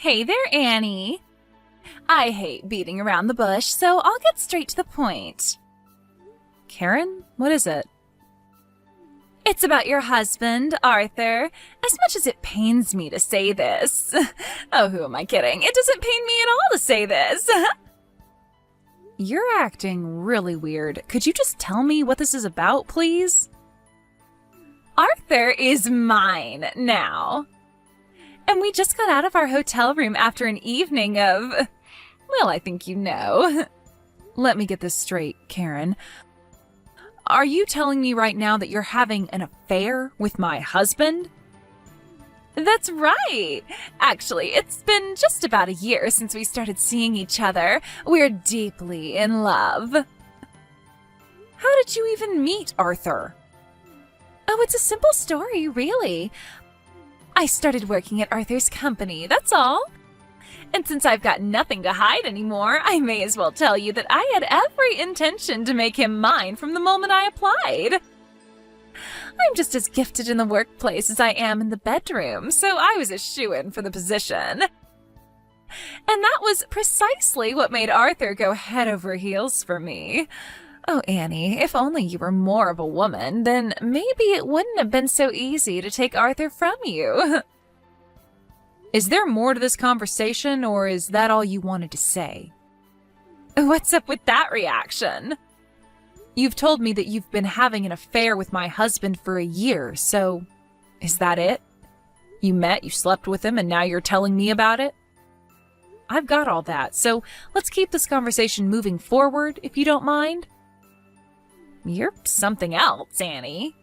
Hey there, Annie. I hate beating around the bush, so I'll get straight to the point. Karen, what is it? It's about your husband, Arthur. As much as it pains me to say this. Oh, who am I kidding? It doesn't pain me at all to say this. You're acting really weird. Could you just tell me what this is about, please? Arthur is mine now. And we just got out of our hotel room after an evening of... well, I think you know. Let me get this straight, Karen. Are you telling me right now that you're having an affair with my husband? That's right. Actually, it's been just about a year since we started seeing each other. We're deeply in love. How did you even meet Arthur? Oh, it's a simple story, really. I started working at Arthur's company, that's all. And since I've got nothing to hide anymore, I may as well tell you that I had every intention to make him mine from the moment I applied. I'm just as gifted in the workplace as I am in the bedroom, so I was a shoo-in for the position. And that was precisely what made Arthur go head over heels for me. Oh, Annie, if only you were more of a woman, then maybe it wouldn't have been so easy to take Arthur from you. Is there more to this conversation, or is that all you wanted to say? What's up with that reaction? You've told me that you've been having an affair with my husband for a year, so is that it? You met, you slept with him, and now you're telling me about it? I've got all that, so let's keep this conversation moving forward, if you don't mind. You're something else, Annie.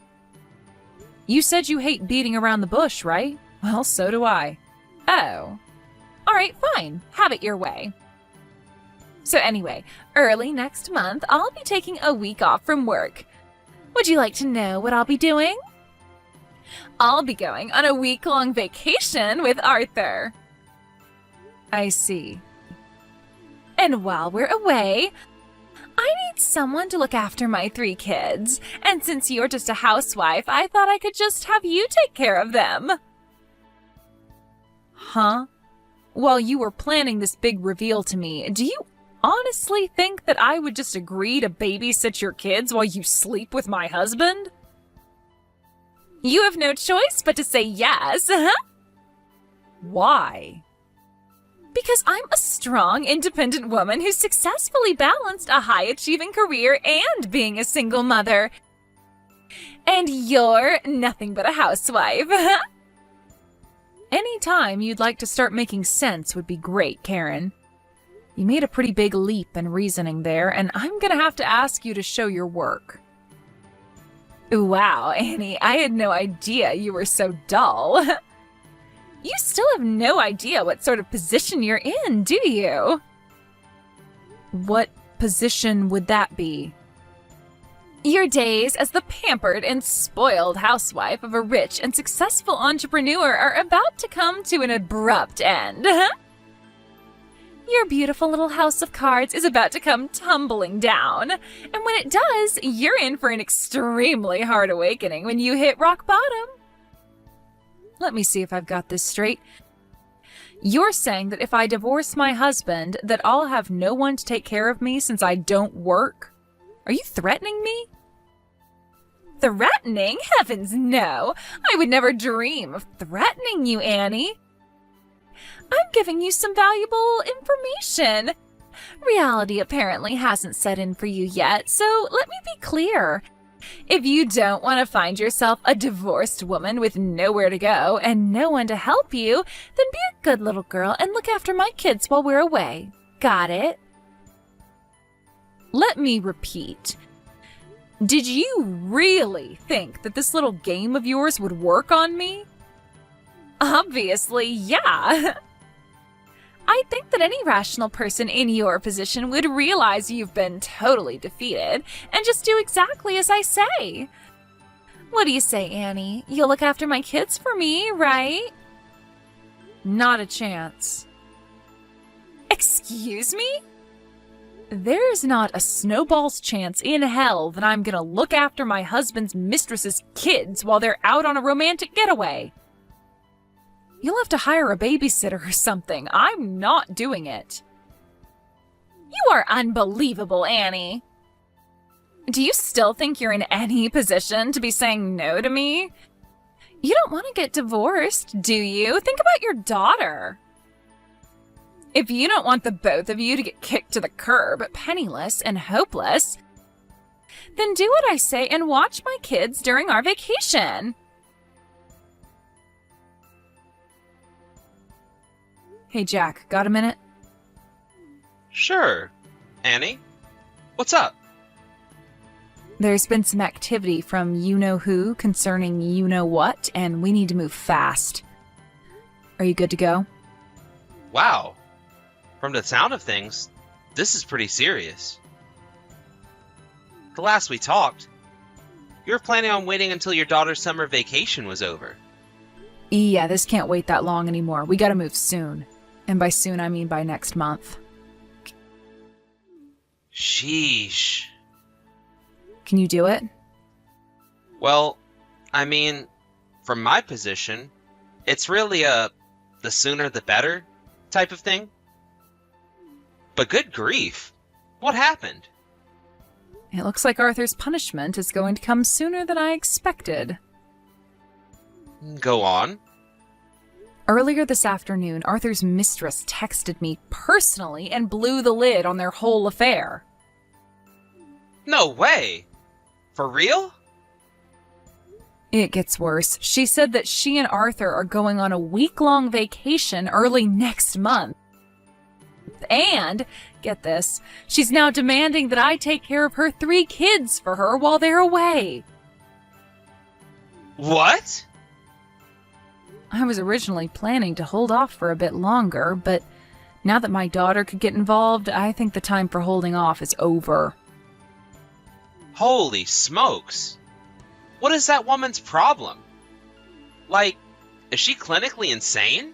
You said you hate beating around the bush, right? Well, so do I. Oh. All right, fine. Have it your way. So anyway, early next month, I'll be taking a week off from work. Would you like to know what I'll be doing? I'll be going on a week-long vacation with Arthur. I see. And while we're away, I need someone to look after my 3 kids. And since you're just a housewife, I thought I could just have you take care of them. Huh? While you were planning this big reveal to me, do you honestly think that I would just agree to babysit your kids while you sleep with my husband? You have no choice but to say yes. Why? Because I'm a strong, independent woman who successfully balanced a high-achieving career and being a single mother. And you're nothing but a housewife. Any time you'd like to start making sense would be great, Karen. You made a pretty big leap in reasoning there, and I'm gonna have to ask you to show your work. Wow, Annie, I had no idea you were so dull. You still have no idea what sort of position you're in, do you? What position would that be? Your days as the pampered and spoiled housewife of a rich and successful entrepreneur are about to come to an abrupt end. Your beautiful little house of cards is about to come tumbling down. And when it does, you're in for an extremely hard awakening when you hit rock bottom. Let me see if I've got this straight. You're saying that if I divorce my husband, that I'll have no one to take care of me since I don't work? Are you threatening me? Threatening? Heavens no! I would never dream of threatening you, Annie. I'm giving you some valuable information. Reality apparently hasn't set in for you yet, so let me be clear. If you don't want to find yourself a divorced woman with nowhere to go and no one to help you, then be a good little girl and look after my kids while we're away. Got it? Let me repeat. Did you really think that this little game of yours would work on me? Obviously, yeah. I think that any rational person in your position would realize you've been totally defeated and just do exactly as I say. What do you say, Annie? You'll look after my kids for me, right? Not a chance. Excuse me? There's not a snowball's chance in hell that I'm gonna look after my husband's mistress's kids while they're out on a romantic getaway. You'll have to hire a babysitter or something. I'm not doing it. You are unbelievable, Annie. Do you still think you're in any position to be saying no to me? You don't want to get divorced, do you? Think about your daughter. If you don't want the both of you to get kicked to the curb, penniless and hopeless, then do what I say and watch my kids during our vacation. Hey, Jack, got a minute? Sure. Annie? What's up? There's been some activity from you-know-who concerning you-know-what, and we need to move fast. Are you good to go? Wow. From the sound of things, this is pretty serious. The last we talked, you were planning on waiting until your daughter's summer vacation was over. Yeah, this can't wait that long anymore. We gotta move soon. And by soon, I mean by next month. Sheesh. Can you do it? Well, I mean, from my position, it's really the sooner the better type of thing. But good grief, what happened? It looks like Arthur's punishment is going to come sooner than I expected. Go on. Earlier this afternoon, Arthur's mistress texted me personally and blew the lid on their whole affair. No way! For real? It gets worse. She said that she and Arthur are going on a week-long vacation early next month. And, get this, she's now demanding that I take care of her 3 kids for her while they're away. What? I was originally planning to hold off for a bit longer, but now that my daughter could get involved, I think the time for holding off is over. Holy smokes! What is that woman's problem? Like, is she clinically insane?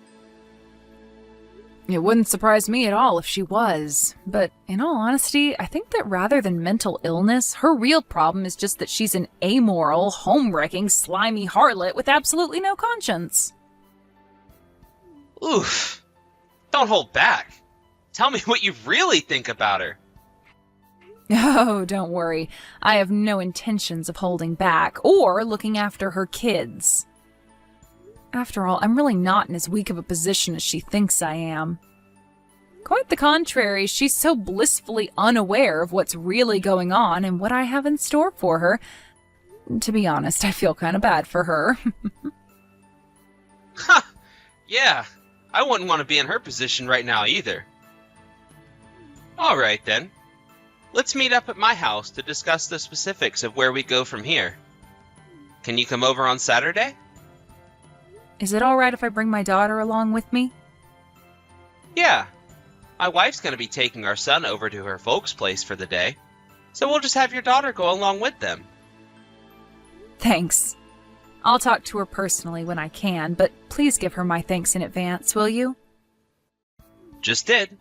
It wouldn't surprise me at all if she was, but in all honesty, I think that rather than mental illness, her real problem is just that she's an amoral, home-wrecking, slimy harlot with absolutely no conscience. Oof. Don't hold back. Tell me what you really think about her. Oh, don't worry. I have no intentions of holding back or looking after her kids. After all, I'm really not in as weak of a position as she thinks I am. Quite the contrary, she's so blissfully unaware of what's really going on and what I have in store for her. To be honest, I feel kind of bad for her. Ha! Yeah, I wouldn't want to be in her position right now either. Alright then. Let's meet up at my house to discuss the specifics of where we go from here. Can you come over on Saturday? Is it all right if I bring my daughter along with me? Yeah. My wife's going to be taking our son over to her folks' place for the day, so we'll just have your daughter go along with them. Thanks. I'll talk to her personally when I can, but please give her my thanks in advance, will you? Just did.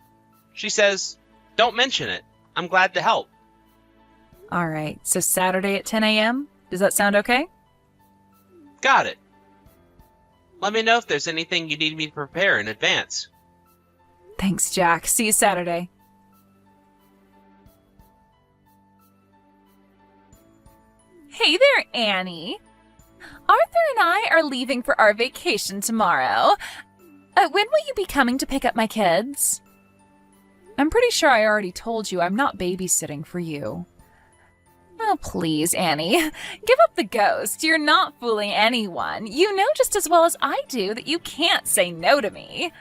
She says, don't mention it. I'm glad to help. All right, so Saturday at 10 a.m.? Does that sound okay? Got it. Let me know if there's anything you need me to prepare in advance. Thanks, Jack. See you Saturday. Hey there, Annie. Arthur and I are leaving for our vacation tomorrow. When will you be coming to pick up my kids? I'm pretty sure I already told you I'm not babysitting for you. Oh, please, Annie. Give up the ghost. You're not fooling anyone. You know just as well as I do that you can't say no to me.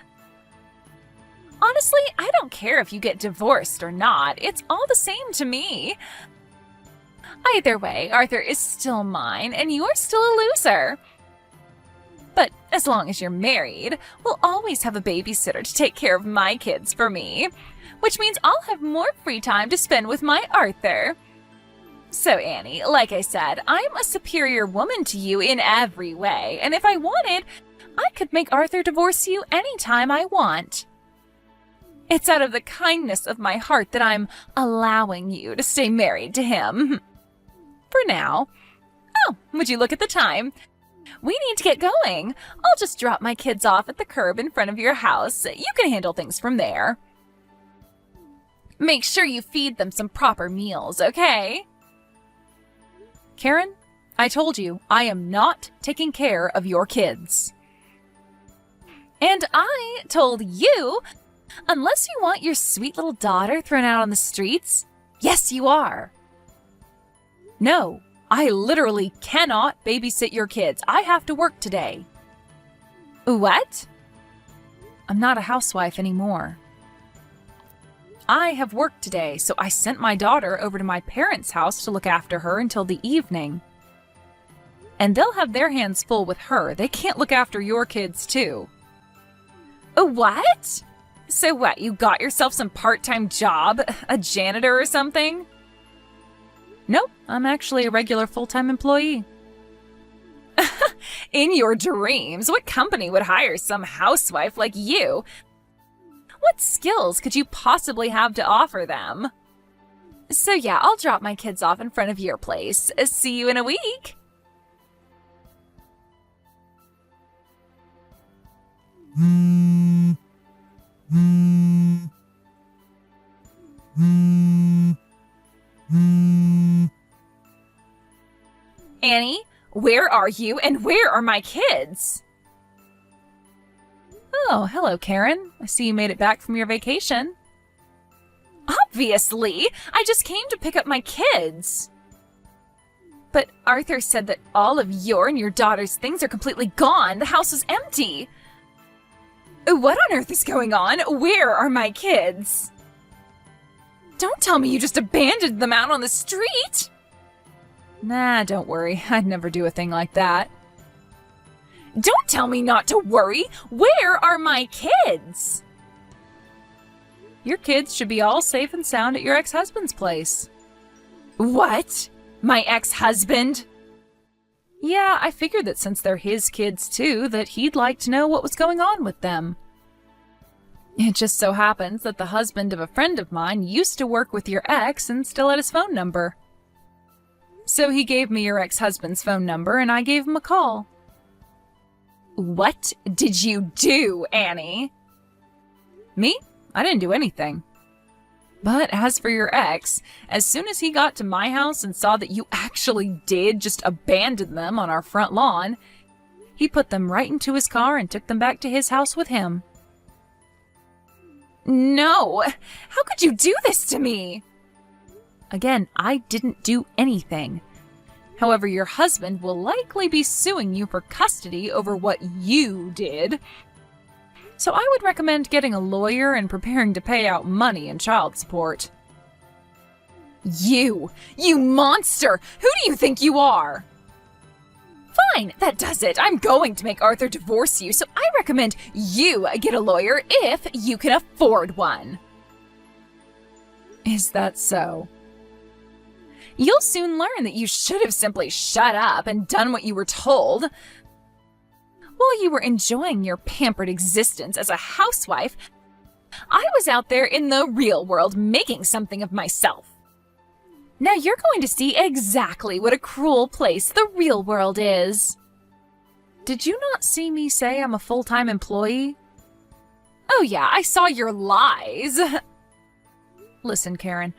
Honestly, I don't care if you get divorced or not. It's all the same to me. Either way, Arthur is still mine, and you're still a loser. But as long as you're married, we'll always have a babysitter to take care of my kids for me, which means I'll have more free time to spend with my Arthur. So, Annie, like I said, I'm a superior woman to you in every way, and if I wanted, I could make Arthur divorce you anytime I want. It's out of the kindness of my heart that I'm allowing you to stay married to him. For now. Oh, would you look at the time? We need to get going. I'll just drop my kids off at the curb in front of your house. You can handle things from there. Make sure you feed them some proper meals, okay? Karen, I told you, I am not taking care of your kids. And I told you, unless you want your sweet little daughter thrown out on the streets, yes, you are. No, I literally cannot babysit your kids. I have to work today. What? I'm not a housewife anymore. I have work today, so I sent my daughter over to my parents' house to look after her until the evening. And they'll have their hands full with her. They can't look after your kids, too. What? So what, you got yourself some part-time job? A janitor or something? Nope, I'm actually a regular full-time employee. In your dreams, what company would hire some housewife like you? What skills could you possibly have to offer them? So yeah, I'll drop my kids off in front of your place. See you in a week. Annie, where are you and where are my kids? Oh, hello, Karen. I see you made it back from your vacation. Obviously! I just came to pick up my kids. But Arthur said that all of your and your daughter's things are completely gone. The house was empty. What on earth is going on? Where are my kids? Don't tell me you just abandoned them out on the street! Nah, don't worry. I'd never do a thing like that. Don't tell me not to worry! Where are my kids? Your kids should be all safe and sound at your ex-husband's place. What? My ex-husband? Yeah, I figured that since they're his kids too, that he'd like to know what was going on with them. It just so happens that the husband of a friend of mine used to work with your ex and still had his phone number. So he gave me your ex-husband's phone number and I gave him a call. What did you do, Annie? Me? I didn't do anything. But as for your ex, as soon as he got to my house and saw that you actually did just abandon them on our front lawn, he put them right into his car and took them back to his house with him. No! How could you do this to me? Again, I didn't do anything. However, your husband will likely be suing you for custody over what you did. So I would recommend getting a lawyer and preparing to pay out money and child support. You monster! Who do you think you are? Fine, that does it. I'm going to make Arthur divorce you, so I recommend you get a lawyer if you can afford one. Is that so? You'll soon learn that you should have simply shut up and done what you were told. While you were enjoying your pampered existence as a housewife, I was out there in the real world making something of myself. Now you're going to see exactly what a cruel place the real world is. Did you not see me say I'm a full-time employee? Oh yeah, I saw your lies. Listen, Karen,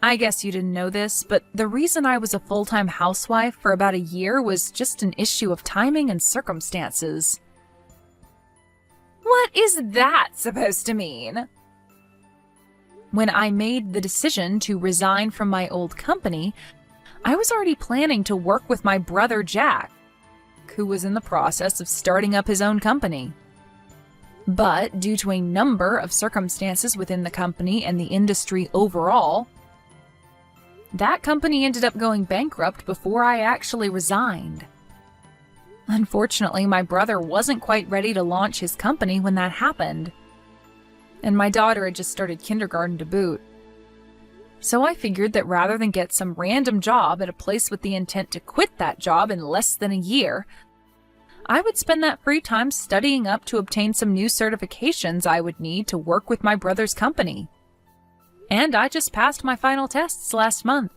I guess you didn't know this, but the reason I was a full-time housewife for about a year was just an issue of timing and circumstances. What is that supposed to mean? When I made the decision to resign from my old company, I was already planning to work with my brother Jack, who was in the process of starting up his own company. But due to a number of circumstances within the company and the industry overall, that company ended up going bankrupt before I actually resigned. Unfortunately, my brother wasn't quite ready to launch his company when that happened. And my daughter had just started kindergarten to boot. So I figured that rather than get some random job at a place with the intent to quit that job in less than a year, I would spend that free time studying up to obtain some new certifications I would need to work with my brother's company. And I just passed my final tests last month.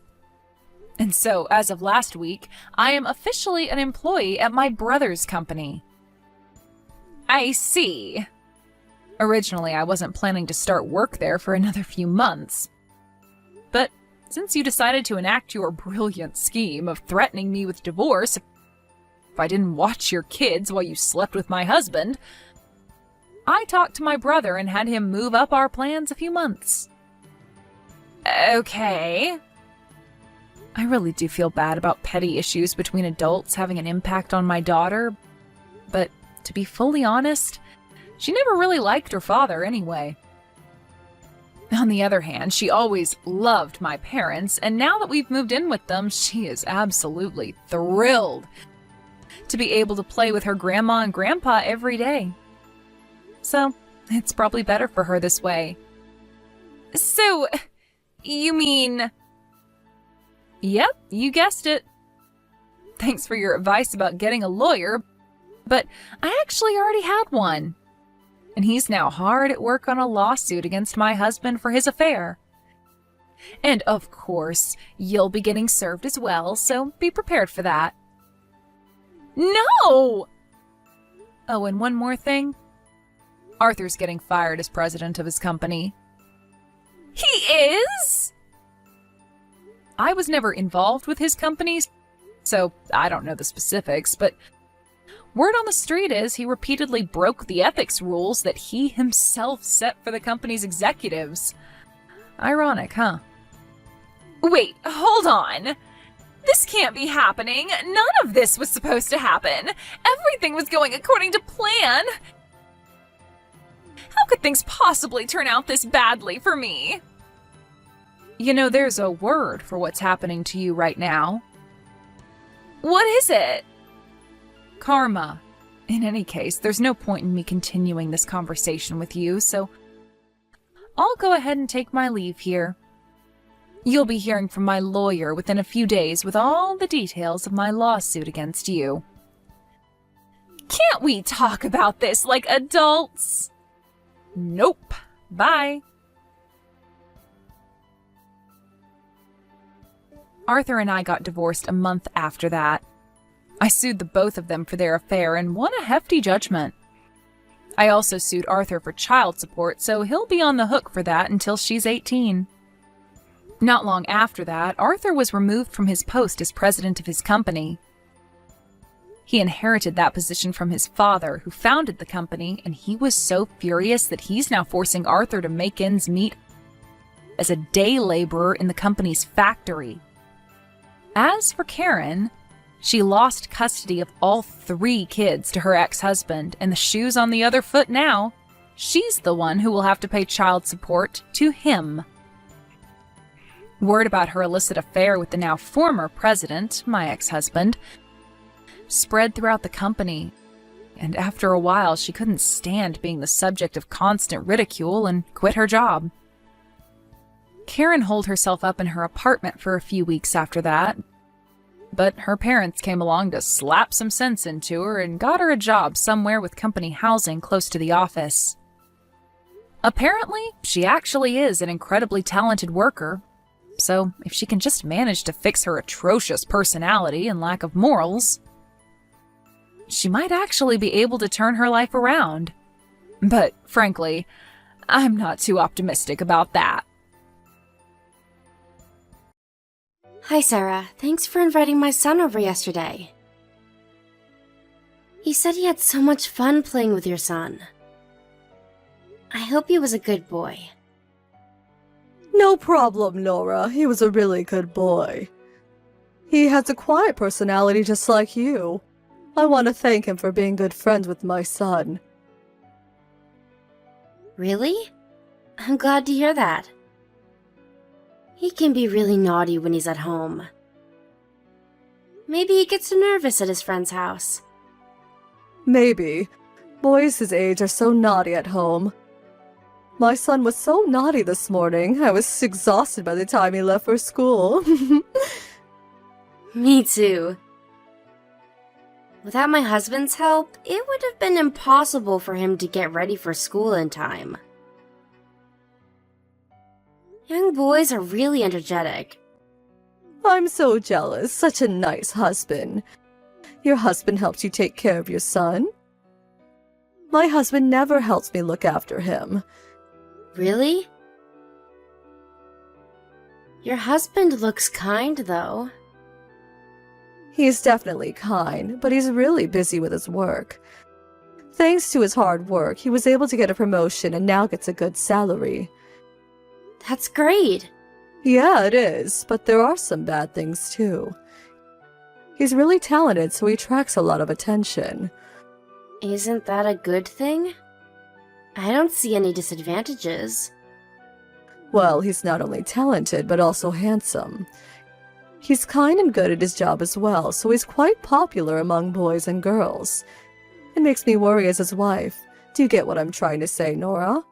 And so, as of last week, I am officially an employee at my brother's company. I see. Originally, I wasn't planning to start work there for another few months. But since you decided to enact your brilliant scheme of threatening me with divorce if I didn't watch your kids while you slept with my husband, I talked to my brother and had him move up our plans a few months. Okay. I really do feel bad about petty issues between adults having an impact on my daughter, but to be fully honest, she never really liked her father anyway. On the other hand, she always loved my parents, and now that we've moved in with them, she is absolutely thrilled to be able to play with her grandma and grandpa every day. So, it's probably better for her this way. So, you mean... Yep, you guessed it. Thanks for your advice about getting a lawyer, but I actually already had one. And he's now hard at work on a lawsuit against my husband for his affair. And of course, you'll be getting served as well, so be prepared for that. No! Oh, and one more thing. Arthur's getting fired as president of his company. He is? I was never involved with his company, so I don't know the specifics, but word on the street is he repeatedly broke the ethics rules that he himself set for the company's executives. Ironic, huh? Wait, hold on. This can't be happening. None of this was supposed to happen. Everything was going according to plan. How could things possibly turn out this badly for me? You know, there's a word for what's happening to you right now. What is it? Karma. In any case, there's no point in me continuing this conversation with you, so I'll go ahead and take my leave here. You'll be hearing from my lawyer within a few days with all the details of my lawsuit against you. Can't we talk about this like adults? Nope. Bye. Arthur and I got divorced a month after that. I sued the both of them for their affair and won a hefty judgment. I also sued Arthur for child support, so he'll be on the hook for that until she's 18. Not long after that, Arthur was removed from his post as president of his company. He inherited that position from his father, who founded the company, and he was so furious that he's now forcing Arthur to make ends meet as a day laborer in the company's factory. As for Karen, she lost custody of all 3 kids to her ex-husband, and the shoe's on the other foot now. She's the one who will have to pay child support to him. Word about her illicit affair with the now former president, my ex-husband, spread throughout the company, and after a while she couldn't stand being the subject of constant ridicule and quit her job. Karen holed herself up in her apartment for a few weeks after that, but her parents came along to slap some sense into her and got her a job somewhere with company housing close to the office. Apparently, she actually is an incredibly talented worker, so if she can just manage to fix her atrocious personality and lack of morals, she might actually be able to turn her life around. But frankly, I'm not too optimistic about that. Hi, Sarah. Thanks for inviting my son over yesterday. He said he had so much fun playing with your son. I hope he was a good boy. No problem, Nora. He was a really good boy. He has a quiet personality just like you. I want to thank him for being good friends with my son. Really? I'm glad to hear that. He can be really naughty when he's at home. Maybe he gets nervous at his friend's house. Maybe. Boys his age are so naughty at home. My son was so naughty this morning, I was exhausted by the time he left for school. Me too. Without my husband's help, it would have been impossible for him to get ready for school in time. Young boys are really energetic. I'm so jealous. Such a nice husband. Your husband helps you take care of your son? My husband never helps me look after him. Really? Your husband looks kind, though. He's definitely kind, but he's really busy with his work. Thanks to his hard work, he was able to get a promotion and now gets a good salary. That's great. Yeah, it is, but there are some bad things too. He's really talented, so he attracts a lot of attention. Isn't that a good thing? I don't see any disadvantages. Well, he's not only talented, but also handsome. He's kind and good at his job as well, so he's quite popular among boys and girls. It makes me worry as his wife. Do you get what I'm trying to say, Nora?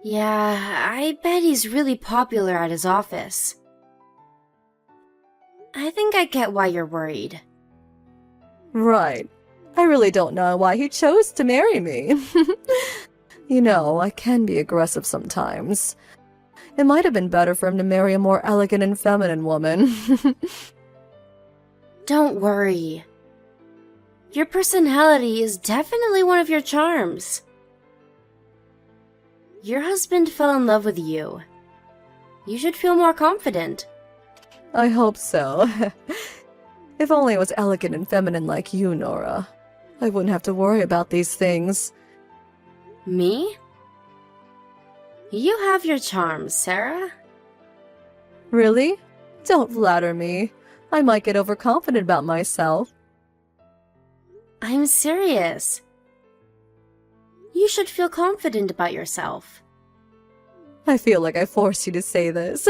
Yeah, I bet he's really popular at his office. I think I get why you're worried. Right. I really don't know why he chose to marry me. You know, I can be aggressive sometimes. It might have been better for him to marry a more elegant and feminine woman. Don't worry. Your personality is definitely one of your charms. Your husband fell in love with you. You should feel more confident. I hope so. If only I was elegant and feminine like you, Nora. I wouldn't have to worry about these things. Me? You have your charms, Sarah. Really? Don't flatter me. I might get overconfident about myself. I'm serious. You should feel confident about yourself. I feel like I forced you to say this.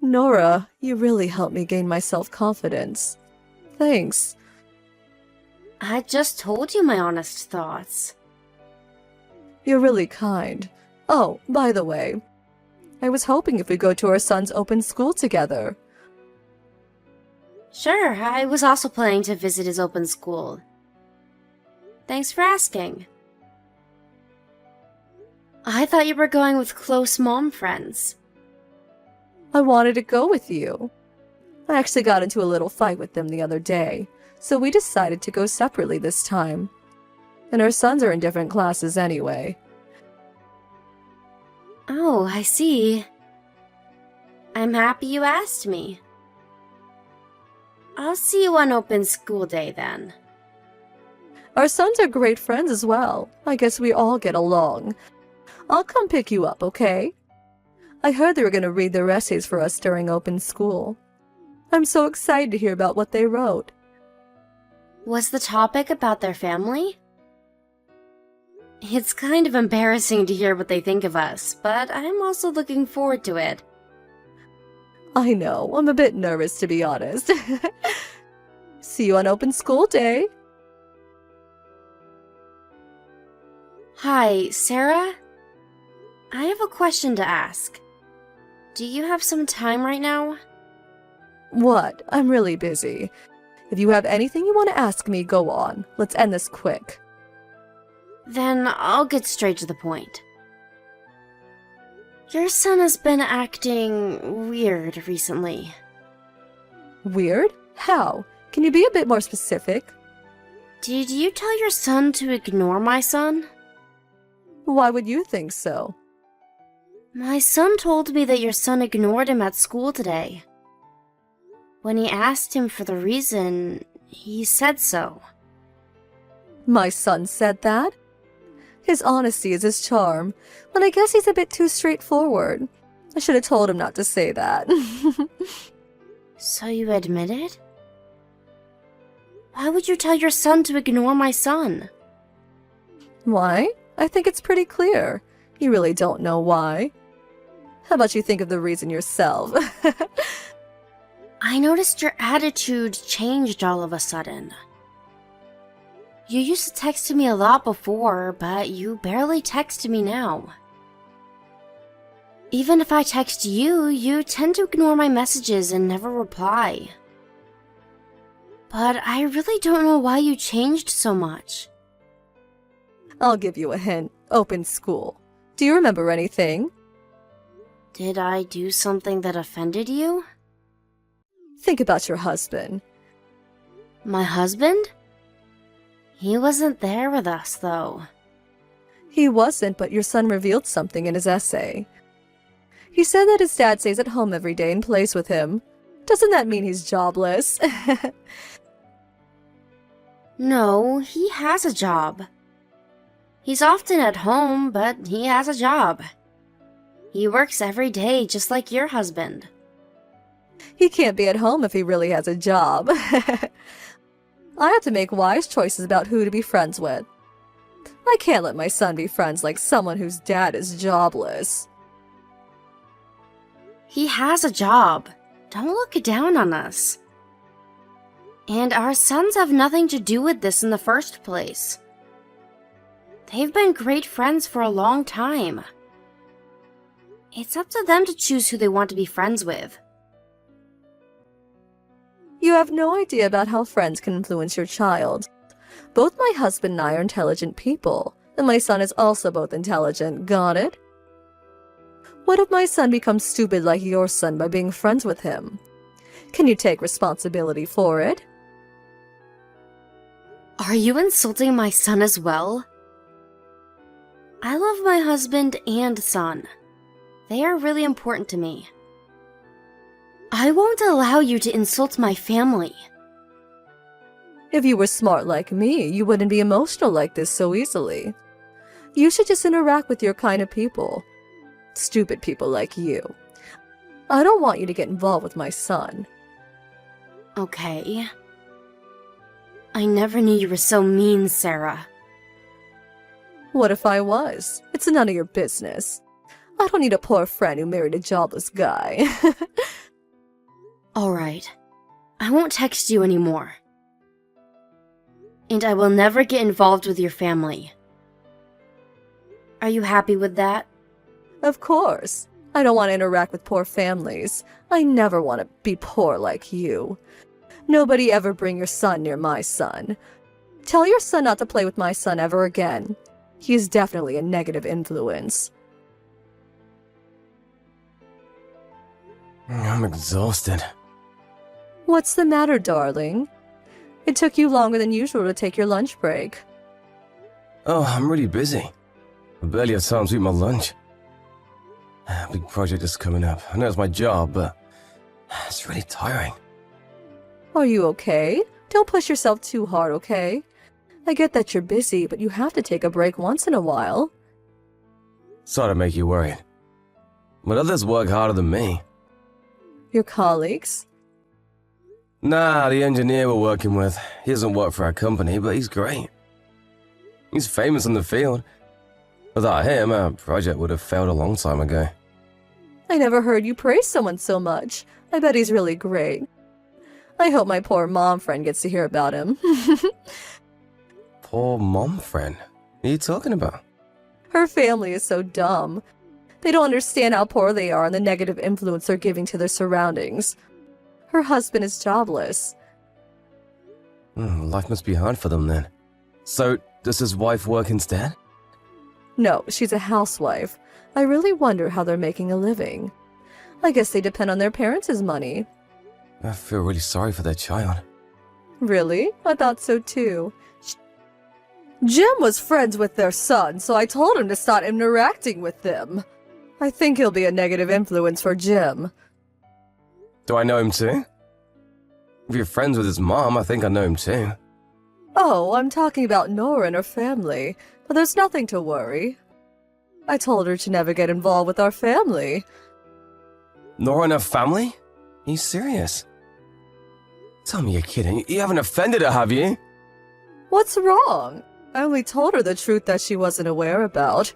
Nora, you really helped me gain my self-confidence. Thanks. I just told you my honest thoughts. You're really kind. Oh, by the way, I was hoping if we go to our son's open school together. Sure, I was also planning to visit his open school. Thanks for asking. I thought you were going with close mom friends. I wanted to go with you. I actually got into a little fight with them the other day, so we decided to go separately this time. And our sons are in different classes anyway. Oh, I see. I'm happy you asked me. I'll see you on open school day then. Our sons are great friends as well. I guess we all get along. I'll come pick you up, okay? I heard they were going to read their essays for us during open school. I'm so excited to hear about what they wrote. Was the topic about their family? It's kind of embarrassing to hear what they think of us, but I'm also looking forward to it. I know, I'm a bit nervous to be honest. See you on open school day. Hi, Sarah? I have a question to ask. Do you have some time right now? What? I'm really busy. If you have anything you want to ask me, go on. Let's end this quick. Then I'll get straight to the point. Your son has been acting weird recently. Weird? How? Can you be a bit more specific? Did you tell your son to ignore my son? Why would you think so? My son told me that your son ignored him at school today. When he asked him for the reason, he said so. My son said that? His honesty is his charm, but I guess he's a bit too straightforward. I should have told him not to say that. So you admit it? Why would you tell your son to ignore my son? Why? I think it's pretty clear. You really don't know why. How about you think of the reason yourself? I noticed your attitude changed all of a sudden. You used to text me a lot before, but you barely text me now. Even if I text you, you tend to ignore my messages and never reply. But I really don't know why you changed so much. I'll give you a hint. Open school. Do you remember anything? Did I do something that offended you? Think about your husband. My husband? He wasn't there with us, though. He wasn't, but your son revealed something in his essay. He said that his dad stays at home every day and plays with him. Doesn't that mean he's jobless? No, he has a job. He's often at home, but he has a job. He works every day just like your husband. He can't be at home if he really has a job. I have to make wise choices about who to be friends with. I can't let my son be friends like someone whose dad is jobless. He has a job. Don't look down on us. And our sons have nothing to do with this in the first place. They've been great friends for a long time. It's up to them to choose who they want to be friends with. You have no idea about how friends can influence your child. Both my husband and I are intelligent people, and my son is also both intelligent, got it? What if my son becomes stupid like your son by being friends with him? Can you take responsibility for it? Are you insulting my son as well? I love my husband and son. They are really important to me. I won't allow you to insult my family. If you were smart like me, you wouldn't be emotional like this so easily. You should just interact with your kind of people. Stupid people like you. I don't want you to get involved with my son. Okay. I never knew you were so mean, Sarah. What if I was? It's none of your business. I don't need a poor friend who married a jobless guy. Alright. I won't text you anymore. And I will never get involved with your family. Are you happy with that? Of course. I don't want to interact with poor families. I never want to be poor like you. Nobody ever bring your son near my son. Tell your son not to play with my son ever again. He is definitely a negative influence. I'm exhausted. What's the matter, darling? It took you longer than usual to take your lunch break. Oh, I'm really busy. I barely have time to eat my lunch. Big project is coming up. I know it's my job, but it's really tiring. Are you okay? Don't push yourself too hard, okay? I get that you're busy, but you have to take a break once in a while. Sorry to make you worried. But others work harder than me. Your colleagues? Nah, the engineer we're working with. He doesn't work for our company, but he's great. He's famous in the field. Without him, our project would have failed a long time ago. I never heard you praise someone so much. I bet he's really great. I hope my poor mom friend gets to hear about him. Poor mom friend. What are you talking about? Her family is so dumb. They don't understand how poor they are and the negative influence they're giving to their surroundings. Her husband is jobless. Life must be hard for them then. So, does his wife work instead? No, she's a housewife. I really wonder how they're making a living. I guess they depend on their parents' money. I feel really sorry for their child. Really? I thought so too. Jim was friends with their son, so I told him to start interacting with them. I think he'll be a negative influence for Jim. Do I know him too? If you're friends with his mom, I think I know him too. Oh, I'm talking about Nora and her family, but there's nothing to worry. I told her to never get involved with our family. Nora and her family? Are you serious? Tell me you're kidding. You haven't offended her, have you? What's wrong? I only told her the truth that she wasn't aware about.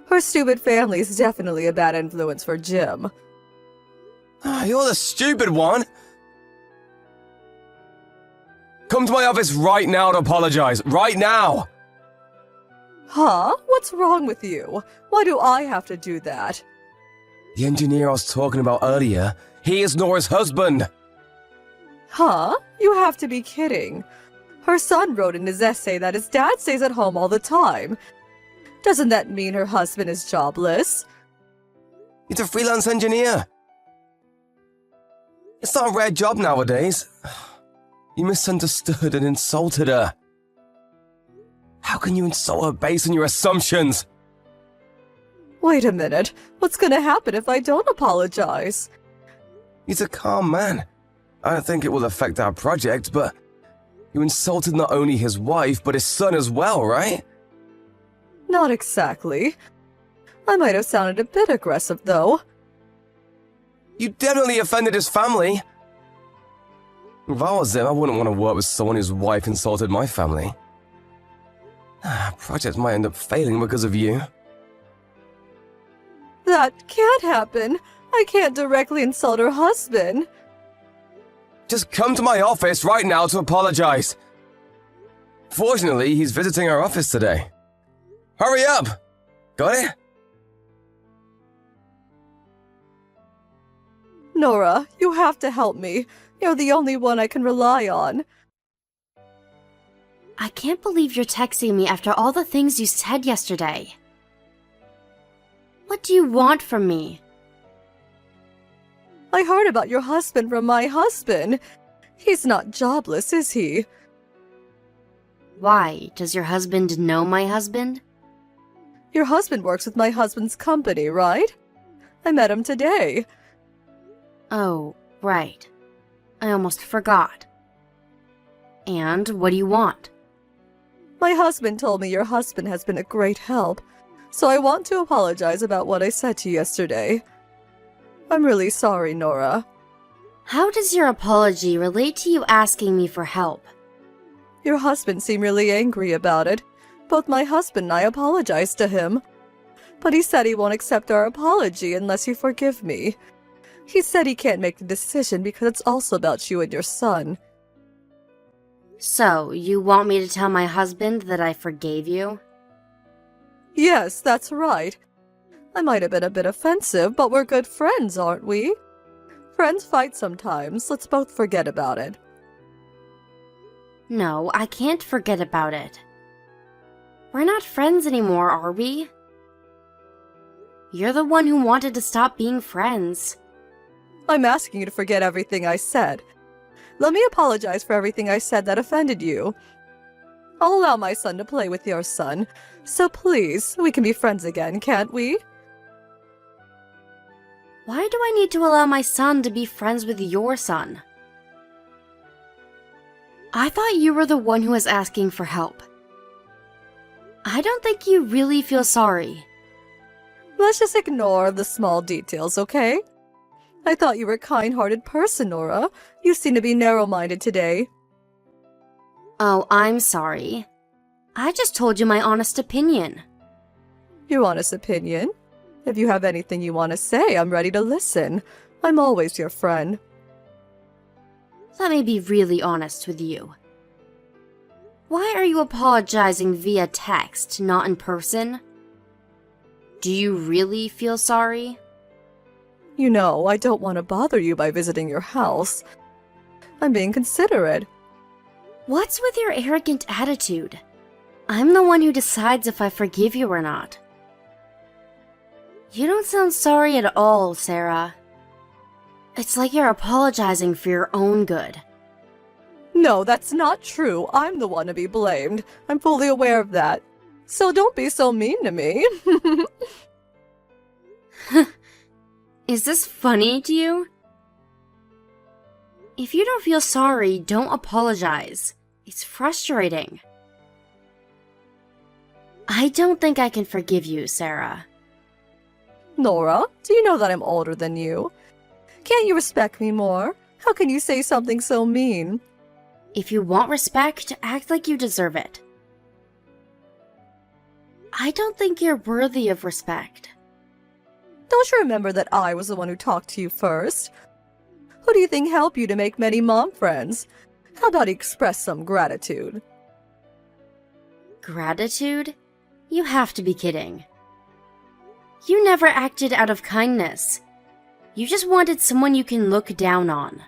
Her stupid family is definitely a bad influence for Jim. You're the stupid one! Come to my office right now to apologize. Right now! Huh? What's wrong with you? Why do I have to do that? The engineer I was talking about earlier, he is Nora's husband! Huh? You have to be kidding. Her son wrote in his essay that his dad stays at home all the time. Doesn't that mean her husband is jobless? He's a freelance engineer. It's not a rare job nowadays. You misunderstood and insulted her. How can you insult her based on your assumptions? Wait a minute. What's gonna happen if I don't apologize? He's a calm man. I don't think it will affect our project, but you insulted not only his wife, but his son as well, right? Not exactly. I might have sounded a bit aggressive, though. You definitely offended his family. If I was him, I wouldn't want to work with someone whose wife insulted my family. Project might end up failing because of you. That can't happen. I can't directly insult her husband. Just come to my office right now to apologize. Fortunately, he's visiting our office today. Hurry up! Got it? Nora, you have to help me. You're the only one I can rely on. I can't believe you're texting me after all the things you said yesterday. What do you want from me? I heard about your husband from my husband. He's not jobless, is he? Why? Does your husband know my husband? Your husband works with my husband's company, right? I met him today. Oh, right. I almost forgot. And what do you want? My husband told me your husband has been a great help, so I want to apologize about what I said to you yesterday. I'm really sorry, Nora. How does your apology relate to you asking me for help? Your husband seemed really angry about it. Both my husband and I apologized to him, but he said he won't accept our apology unless you forgive me. He said he can't make the decision because it's also about you and your son. So, you want me to tell my husband that I forgave you? Yes, that's right. I might have been a bit offensive, but we're good friends, aren't we? Friends fight sometimes. Let's both forget about it. No, I can't forget about it. We're not friends anymore, are we? You're the one who wanted to stop being friends. I'm asking you to forget everything I said. Let me apologize for everything I said that offended you. I'll allow my son to play with your son, so please, we can be friends again, can't we? Why do I need to allow my son to be friends with your son? I thought you were the one who was asking for help. I don't think you really feel sorry. Let's just ignore the small details, okay? I thought you were a kind-hearted person, Nora. You seem to be narrow-minded today. Oh, I'm sorry. I just told you my honest opinion. Your honest opinion? If you have anything you want to say, I'm ready to listen. I'm always your friend. Let me be really honest with you. Why are you apologizing via text, not in person? Do you really feel sorry? You know, I don't want to bother you by visiting your house. I'm being considerate. What's with your arrogant attitude? I'm the one who decides if I forgive you or not. You don't sound sorry at all, Sarah. It's like you're apologizing for your own good. No, that's not true. I'm the one to be blamed. I'm fully aware of that. So don't be so mean to me. Is this funny to you? If you don't feel sorry, don't apologize. It's frustrating. I don't think I can forgive you, Sarah. Nora, do you know that I'm older than you? Can't you respect me more? How can you say something so mean? If you want respect, act like you deserve it. I don't think you're worthy of respect. Don't you remember that I was the one who talked to you first? Who do you think helped you to make many mom friends? How about you express some gratitude? Gratitude? You have to be kidding. You never acted out of kindness. You just wanted someone you can look down on.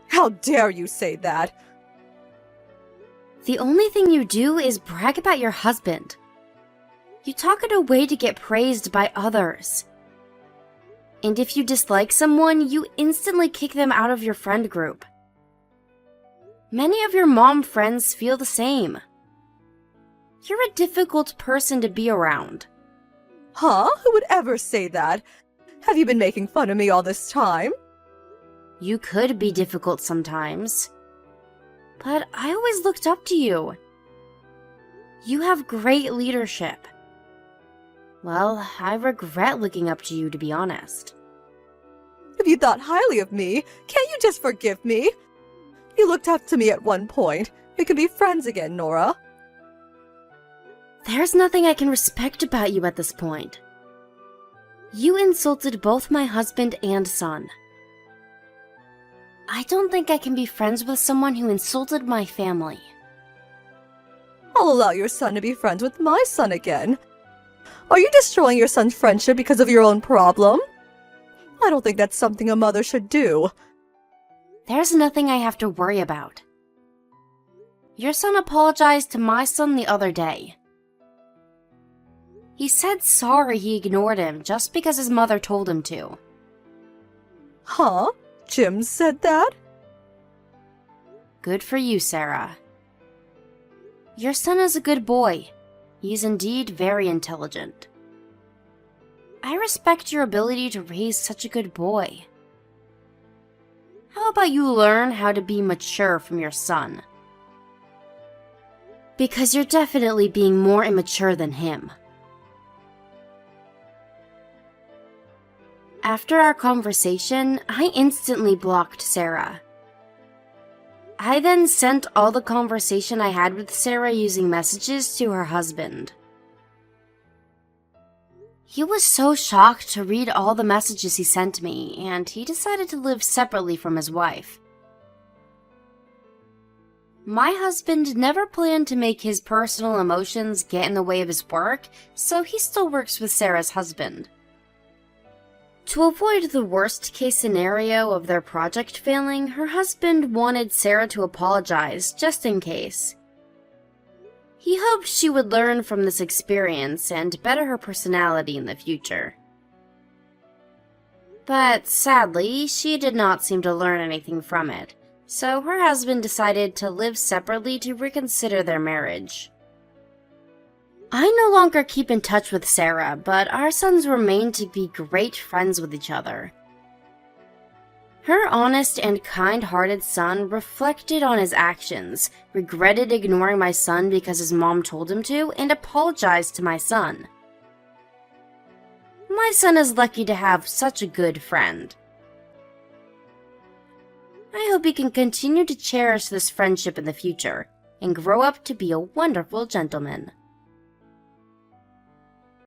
How dare you say that? The only thing you do is brag about your husband. You talk it away to get praised by others. And if you dislike someone, you instantly kick them out of your friend group. Many of your mom friends feel the same. You're a difficult person to be around. Huh? Who would ever say that? Have you been making fun of me all this time? You could be difficult sometimes. But I always looked up to you. You have great leadership. Well, I regret looking up to you, to be honest. If you thought highly of me, can't you just forgive me? You looked up to me at one point. We could be friends again, Nora. There's nothing I can respect about you at this point. You insulted both my husband and son. I don't think I can be friends with someone who insulted my family. I'll allow your son to be friends with my son again. Are you destroying your son's friendship because of your own problem? I don't think that's something a mother should do. There's nothing I have to worry about. Your son apologized to my son the other day. He said sorry he ignored him just because his mother told him to. Huh? Jim said that? Good for you, Sarah. Your son is a good boy. He's indeed very intelligent. I respect your ability to raise such a good boy. How about you learn how to be mature from your son? Because you're definitely being more immature than him. After our conversation, I instantly blocked Sarah. I then sent all the conversation I had with Sarah using messages to her husband. He was so shocked to read all the messages he sent me, and he decided to live separately from his wife. My husband never planned to make his personal emotions get in the way of his work, so he still works with Sarah's husband. To avoid the worst-case scenario of their project failing, her husband wanted Sarah to apologize, just in case. He hoped she would learn from this experience and better her personality in the future. But sadly, she did not seem to learn anything from it, so her husband decided to live separately to reconsider their marriage. I no longer keep in touch with Sarah, but our sons remain to be great friends with each other. Her honest and kind-hearted son reflected on his actions, regretted ignoring my son because his mom told him to, and apologized to my son. My son is lucky to have such a good friend. I hope he can continue to cherish this friendship in the future, and grow up to be a wonderful gentleman.